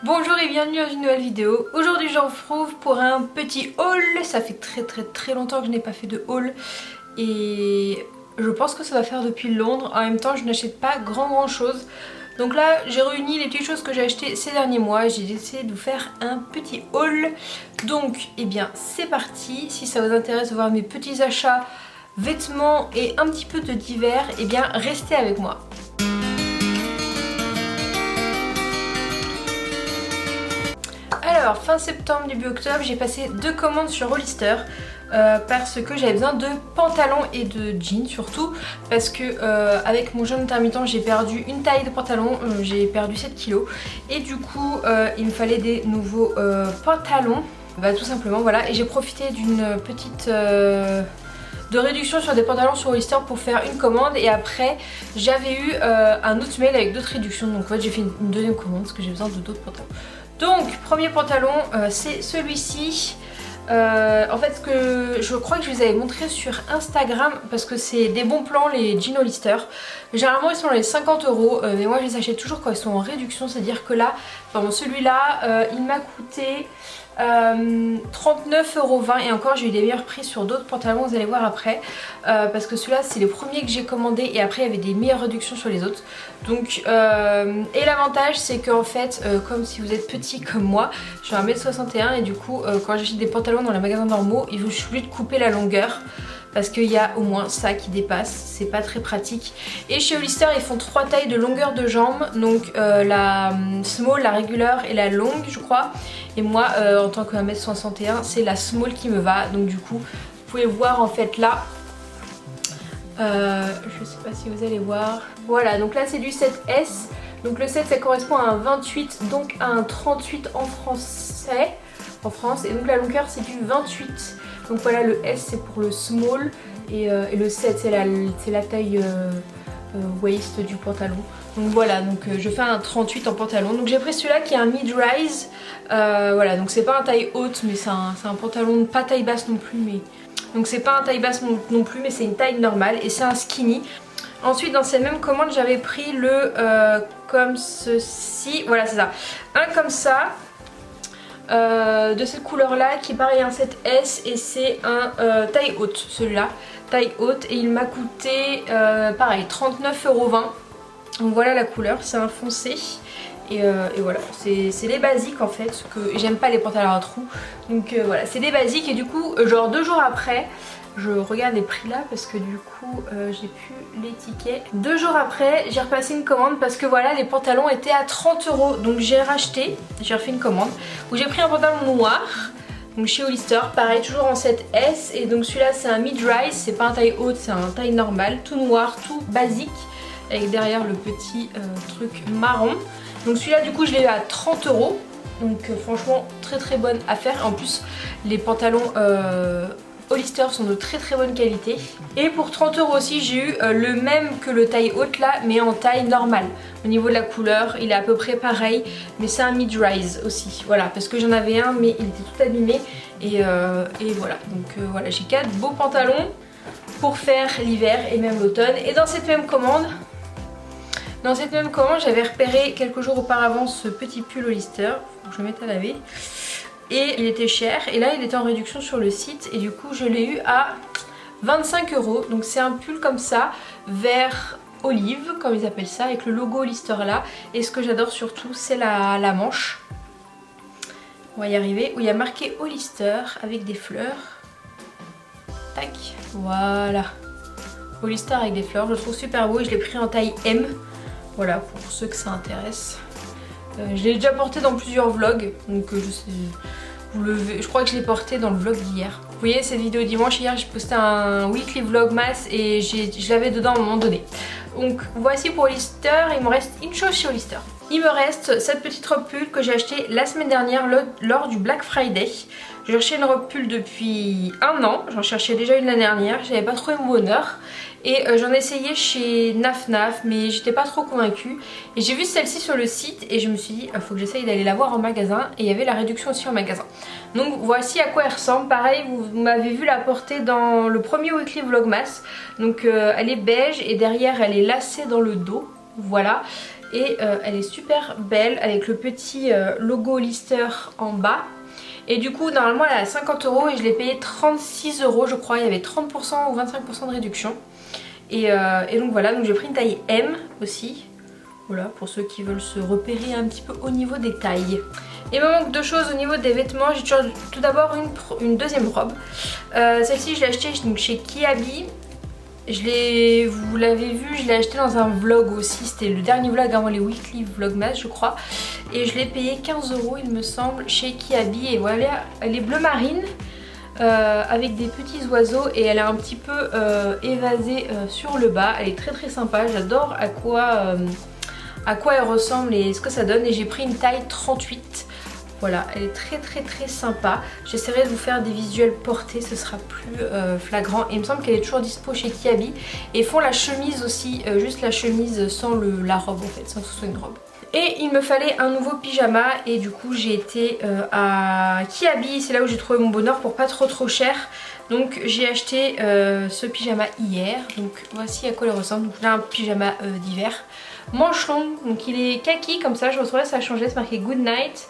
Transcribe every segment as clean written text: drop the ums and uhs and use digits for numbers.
Bonjour et bienvenue dans une nouvelle vidéo. Aujourd'hui je vous retrouve pour un petit haul. Ça fait très longtemps que je n'ai pas fait de haul et je pense que ça va faire depuis Londres. En même temps je n'achète pas grand chose. Donc là j'ai réuni les petites choses que j'ai achetées ces derniers mois. J'ai décidé de vous faire un petit haul. Donc eh bien c'est parti. Si ça vous intéresse de voir mes petits achats vêtements et un petit peu de divers, eh bien restez avec moi. Alors fin septembre, début octobre, j'ai passé 2 commandes sur Hollister parce que j'avais besoin de pantalons et de jeans surtout parce que avec mon jeûne intermittent j'ai perdu une taille de pantalon, j'ai perdu 7 kilos et du coup il me fallait des nouveaux pantalons, tout simplement voilà, et j'ai profité d'une petite de réduction sur des pantalons sur Hollister pour faire une commande et après j'avais eu un autre mail avec d'autres réductions, donc en fait j'ai fait une deuxième commande parce que j'ai besoin de d'autres pantalons. Donc premier pantalon c'est celui-ci. En fait je crois que je vous avais montré sur Instagram parce que c'est des bons plans les jeans Hollister. Généralement ils sont dans les 50 €, mais moi je les achète toujours quand ils sont en réduction, c'est à dire que là, celui-là il m'a coûté 39,20 € et encore j'ai eu des meilleurs prix sur d'autres pantalons, vous allez voir après, parce que celui-là c'est les premiers que j'ai commandé et après il y avait des meilleures réductions sur les autres. Donc et l'avantage c'est qu'en fait comme si vous êtes petit comme moi, je suis 1m61 et du coup quand j'achète des pantalons dans les magasins normaux, je suis obligée de couper la longueur parce qu'il y a au moins ça qui dépasse, c'est pas très pratique. Et chez Hollister ils font 3 tailles de longueur de jambe, donc la small, la regular et la longue je crois. Et moi en tant que 1m61 c'est la small qui me va, donc du coup vous pouvez voir en fait là. Je sais pas si vous allez voir. Voilà, donc là c'est du 7S. Donc le 7 ça correspond à un 28, donc à un 38 en français, en France. Et donc la longueur c'est du 28. Donc voilà, le S c'est pour le small et le 7 c'est la taille waist du pantalon. Donc voilà, donc je fais un 38 en pantalon. Donc j'ai pris celui-là qui est un mid-rise. Voilà, donc c'est pas un taille haute mais c'est un pantalon pas taille basse non plus, mais... Donc c'est pas un taille basse non plus mais c'est une taille normale et c'est un skinny. Ensuite dans cette même commande j'avais pris le comme ceci, voilà c'est ça, un comme ça de cette couleur là qui est pareil un 7S et c'est un taille haute, celui-là taille haute, et il m'a coûté pareil 39,20 €. Donc voilà la couleur, c'est un foncé. Et voilà, c'est les basiques en fait, que j'aime pas les pantalons à trous. Donc voilà, c'est des basiques et du coup, genre 2 jours après, je regarde les prix là parce que du coup j'ai plus les tickets. 2 jours après, j'ai repassé une commande parce que voilà, les pantalons étaient à 30 €. Donc j'ai racheté, j'ai refait une commande où j'ai pris un pantalon noir. Donc chez Hollister, pareil, toujours en 7S. Et donc celui-là c'est un mid-rise, c'est pas un taille haute, c'est un taille normale, tout noir, tout basique. Avec derrière le petit truc marron. Donc celui-là du coup je l'ai eu à 30 €. Donc franchement très bonne affaire. En plus les pantalons Hollister sont de très bonne qualité. Et pour 30 € aussi j'ai eu le même que le taille haute là, mais en taille normale. Au niveau de la couleur il est à peu près pareil, mais c'est un mid-rise aussi. Voilà, parce que j'en avais un mais il était tout abîmé. Et voilà, donc voilà, j'ai 4 beaux pantalons pour faire l'hiver et même l'automne. Et dans cette même commande j'avais repéré quelques jours auparavant ce petit pull Hollister, faut que je le mette à laver, et il était cher et là il était en réduction sur le site et du coup je l'ai eu à 25 €. Donc c'est un pull comme ça, vert olive comme ils appellent ça, avec le logo Hollister là, et ce que j'adore surtout c'est la manche, on va y arriver, où il y a marqué Hollister avec des fleurs, tac, voilà, Hollister avec des fleurs, je le trouve super beau et je l'ai pris en taille M. Voilà, pour ceux que ça intéresse. Je l'ai déjà porté dans plusieurs vlogs, donc je crois que je l'ai porté dans le vlog d'hier. Vous voyez cette vidéo dimanche, hier j'ai posté un weekly vlogmas et je l'avais dedans à un moment donné. Donc voici pour Hollister, il me reste une chose chez Hollister. Il me reste cette petite robe pull que j'ai achetée la semaine dernière lors du Black Friday. J'ai cherché une robe pull depuis un an, j'en cherchais déjà une l'année dernière, j'avais pas trouvé mon bonheur. Et j'en ai essayé chez Naf Naf mais j'étais pas trop convaincue. Et j'ai vu celle-ci sur le site et je me suis dit il faut que j'essaye d'aller la voir en magasin. Et il y avait la réduction aussi en magasin. Donc voici à quoi elle ressemble. Pareil, vous m'avez vu la porter dans le premier weekly vlogmas. Donc elle est beige et derrière elle est lacée dans le dos. Voilà. et elle est super belle avec le petit logo Lister en bas. Et du coup normalement elle est à 50 € et je l'ai payée 36 € je crois, il y avait 30% ou 25% de réduction. Et donc voilà, donc j'ai pris une taille M aussi. Voilà, pour ceux qui veulent se repérer un petit peu au niveau des tailles. Il me manque deux choses au niveau des vêtements. J'ai toujours tout d'abord une deuxième robe. Celle-ci je l'ai achetée donc chez Kiabi. Vous l'avez vu, je l'ai acheté dans un vlog aussi. C'était le dernier vlog avant les weekly vlogmas je crois. Et je l'ai payé 15 € il me semble chez Kiabi. Et voilà, elle est bleu marine. Avec des petits oiseaux et elle est un petit peu évasée sur le bas. Elle est très très sympa, j'adore à quoi elle ressemble et ce que ça donne. Et j'ai pris une taille 38. Voilà, elle est très très très sympa. J'essaierai de vous faire des visuels portés, ce sera plus flagrant. Et il me semble qu'elle est toujours dispo chez Kiabi. Et ils font la chemise aussi, juste la chemise sans la robe en fait, sans que ce soit une robe. Et il me fallait un nouveau pyjama et du coup j'ai été à Kiabi, c'est là où j'ai trouvé mon bonheur pour pas trop cher. Donc j'ai acheté ce pyjama hier, donc voici à quoi il ressemble. Donc là un pyjama d'hiver, manches longues, donc il est kaki comme ça, je me trouvais ça a changé, c'est marqué Good Night.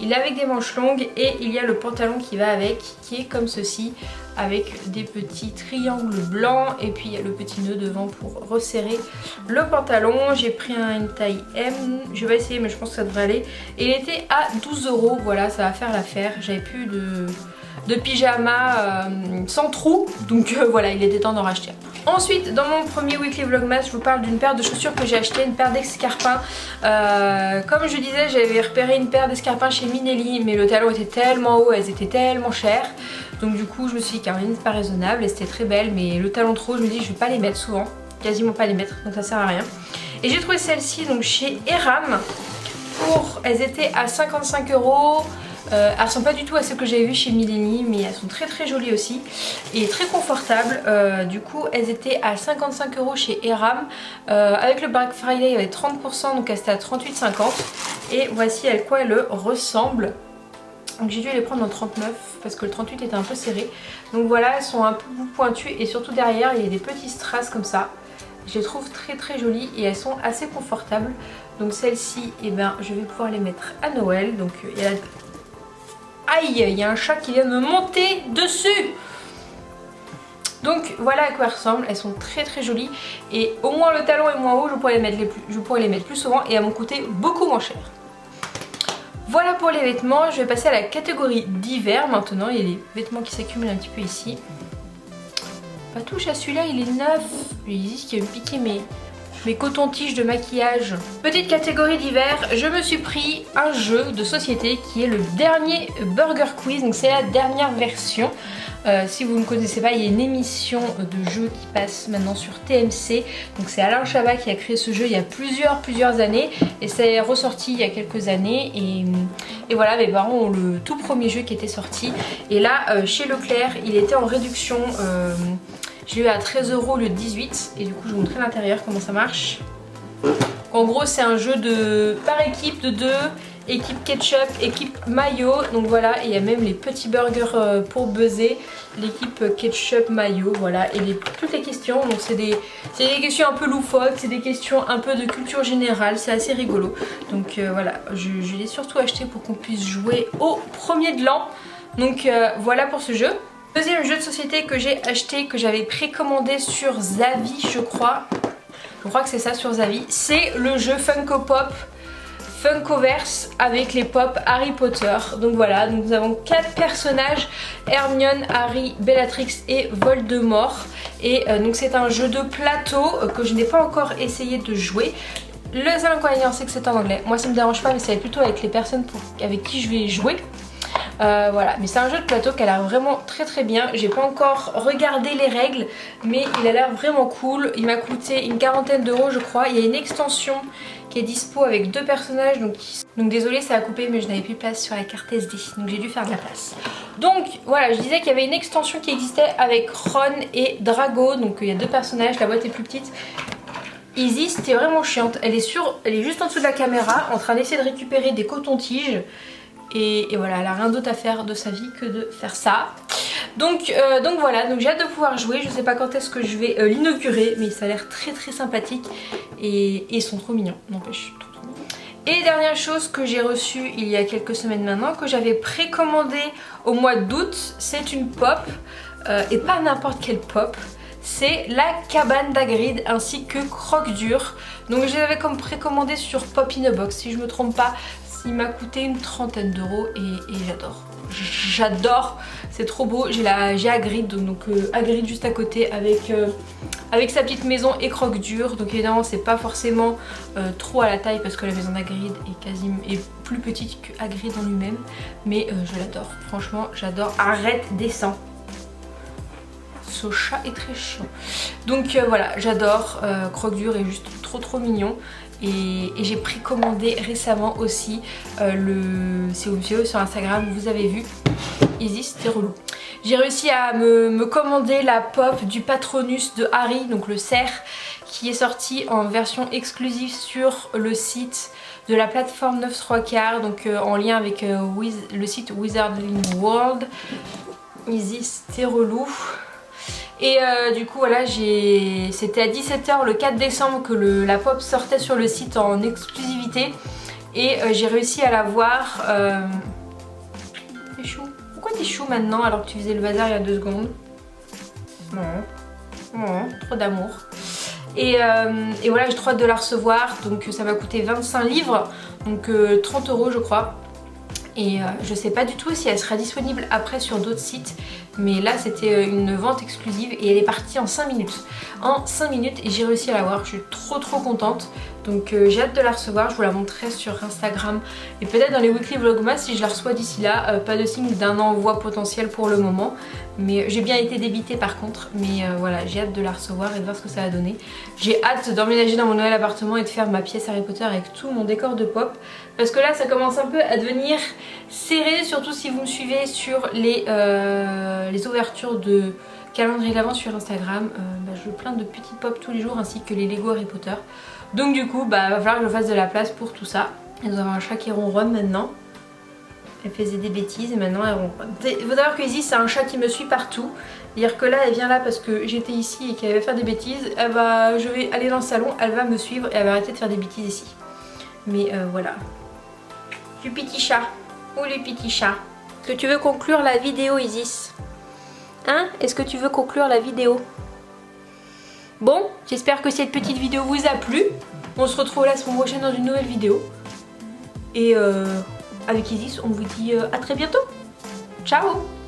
Il est avec des manches longues et il y a le pantalon qui va avec, qui est comme ceci, avec des petits triangles blancs et puis il y a le petit nœud devant pour resserrer le pantalon. J'ai pris une taille M, je vais essayer mais je pense que ça devrait aller. Et il était à 12 €, voilà, ça va faire l'affaire. J'avais plus de pyjama sans trou, donc voilà, il était temps d'en racheter. Ensuite, dans mon premier weekly vlogmas, je vous parle d'une paire de chaussures que j'ai acheté, une paire d'escarpins. Comme je disais, j'avais repéré une paire d'escarpins chez Minelli, mais le talon était tellement haut, elles étaient tellement chères. Donc du coup, je me suis dit qu'Arline c'est pas raisonnable, et c'était très belle, mais le talon trop, je me dis je vais pas les mettre souvent, quasiment pas les mettre, donc ça sert à rien. Et j'ai trouvé celle-ci donc chez Eram. Elles étaient à 55 €. Elles sont pas du tout à celles que j'avais vues chez Mileni, mais elles sont très très jolies aussi et très confortables. Du coup elles étaient à 55 € chez Eram. Avec le Black Friday il y avait 30%, donc elles étaient à 38,50 €. Et voici à quoi elles ressemblent. Donc j'ai dû les prendre en 39 parce que le 38 était un peu serré. Donc voilà, elles sont un peu pointues et surtout derrière il y a des petits strass comme ça. Je les trouve très très jolies et elles sont assez confortables. Donc celles-ci, eh ben, je vais pouvoir les mettre à Noël. Donc il y a Aïe, il y a un chat qui vient de me monter dessus. Donc voilà à quoi elles ressemblent, elles sont très très jolies. Et au moins le talon est moins haut, je pourrais les mettre plus souvent et elles m'ont coûté beaucoup moins cher. Voilà pour les vêtements, je vais passer à la catégorie d'hiver maintenant. Il y a les vêtements qui s'accumulent un petit peu ici. Pas touche à celui-là, il est neuf. Ils disent qu'il a piqué mes cotons-tiges de maquillage. Petite catégorie d'hiver, je me suis pris un jeu de société qui est le dernier Burger Quiz, donc c'est la dernière version. Si vous ne connaissez pas, il y a une émission de jeu qui passe maintenant sur TMC. Donc c'est Alain Chabat qui a créé ce jeu il y a plusieurs années et c'est ressorti il y a quelques années et voilà, mes parents ont le tout premier jeu qui était sorti. Et là chez Leclerc il était en réduction. Je l'ai eu à 13 € le 18 et du coup je vais vous montrer l'intérieur comment ça marche. En gros c'est un jeu par équipe de 2, équipe ketchup, équipe mayo. Donc voilà, et il y a même les petits burgers pour buzzer, l'équipe ketchup mayo, voilà. Et toutes les questions, donc c'est des questions un peu loufoques, c'est des questions un peu de culture générale, c'est assez rigolo. Donc voilà, je l'ai surtout acheté pour qu'on puisse jouer au premier de l'an. Donc voilà pour ce jeu. Deuxième jeu de société que j'ai acheté, que j'avais précommandé sur Zavi je crois que c'est ça, sur Zavi, c'est le jeu Funko Pop Funkoverse avec les pop Harry Potter. Donc voilà, donc nous avons 4 personnages, Hermione, Harry, Bellatrix et Voldemort. Et donc c'est un jeu de plateau que je n'ai pas encore essayé de jouer. Le seul inconvénient c'est que c'est en anglais. Moi ça me dérange pas, mais ça va être plutôt avec les personnes avec qui je vais jouer. Voilà, mais c'est un jeu de plateau qui a l'air vraiment très très bien. J'ai pas encore regardé les règles, mais il a l'air vraiment cool. Il m'a coûté une quarantaine d'euros je crois. Il y a une extension qui est dispo avec 2 personnages, donc désolée ça a coupé, mais je n'avais plus de place sur la carte SD, donc j'ai dû faire de la place. Donc voilà, je disais qu'il y avait une extension qui existait avec Ron et Drago, donc il y a 2 personnages, la boîte est plus petite. Izzy, c'était vraiment chiante, elle est juste en dessous de la caméra en train d'essayer de récupérer des cotons-tiges. Et voilà, elle a rien d'autre à faire de sa vie que de faire ça. Donc voilà, donc j'ai hâte de pouvoir jouer. Je sais pas quand est-ce que je vais l'inaugurer, mais ça a l'air très très sympathique et ils sont trop mignons, n'empêche. Trop mignons. Et dernière chose que j'ai reçue il y a quelques semaines maintenant, que j'avais précommandé au mois d'août, c'est une pop, et pas n'importe quelle pop. C'est la cabane d'Hagrid ainsi que Croque-Dur. Donc je les avais comme précommandé sur Pop in a Box, si je me trompe pas. Il m'a coûté une trentaine d'euros et j'adore. J'adore, c'est trop beau. J'ai Hagrid, donc Hagrid juste à côté avec sa petite maison et Croque-Dur. Donc évidemment c'est pas forcément trop à la taille parce que la maison d'Hagrid est plus petite que Hagrid en lui-même. Mais je l'adore, franchement j'adore. Arrête, descends. Ce chat est très chiant. Donc voilà, j'adore. Croque-Dur est juste trop mignon. Et j'ai précommandé récemment aussi c'est une vidéo sur Instagram, vous avez vu. Isis, c'était relou. J'ai réussi à me commander la pop du Patronus de Harry, donc le cerf, qui est sorti en version exclusive sur le site de la plateforme 9 3/4, donc en lien avec le site Wizarding World. Isis, c'était relou. Et du coup voilà, c'était à 17 h le 4 décembre que la pop sortait sur le site en exclusivité. Et j'ai réussi à la voir. T'es chou. Pourquoi t'es chou maintenant alors que tu faisais le bazar il y a 2 secondes? Non, trop d'amour. Et voilà, j'ai trop hâte de la recevoir. Donc ça m'a coûté 25 livres, donc 30 € je crois. Et je sais pas du tout si elle sera disponible après sur d'autres sites. Mais là c'était une vente exclusive et elle est partie en 5 minutes. En 5 minutes et j'ai réussi à l'avoir. Je suis trop contente. Donc j'ai hâte de la recevoir. Je vous la montrerai sur Instagram. Et peut-être dans les weekly vlogmas si je la reçois d'ici là. Pas de signe d'un envoi potentiel pour le moment. Mais j'ai bien été débitée par contre. Mais voilà, j'ai hâte de la recevoir et de voir ce que ça va donner. J'ai hâte d'emménager dans mon nouvel appartement et de faire ma pièce Harry Potter avec tout mon décor de pop. Parce que là ça commence un peu à devenir serré. Surtout si vous me suivez sur les ouvertures de calendrier de l'avant sur Instagram. Je plein de petites pop tous les jours ainsi que les Lego Harry Potter. Donc du coup va falloir que je fasse de la place pour tout ça. Et nous avons un chat qui ronronne maintenant. Elle faisait des bêtises et maintenant elle ronronne. Il faut savoir que Izzy c'est un chat qui me suit partout. C'est-à-dire que là elle vient là parce que j'étais ici et qu'elle va faire des bêtises. Je vais aller dans le salon, elle va me suivre et elle va arrêter de faire des bêtises ici. Mais voilà. Du petit chat. Où les petits chats? Est-ce que tu veux conclure la vidéo Isis? Hein? Est-ce que tu veux conclure la vidéo? Bon, j'espère que cette petite vidéo vous a plu. On se retrouve la semaine prochaine dans une nouvelle vidéo. Et avec Isis, on vous dit à très bientôt. Ciao!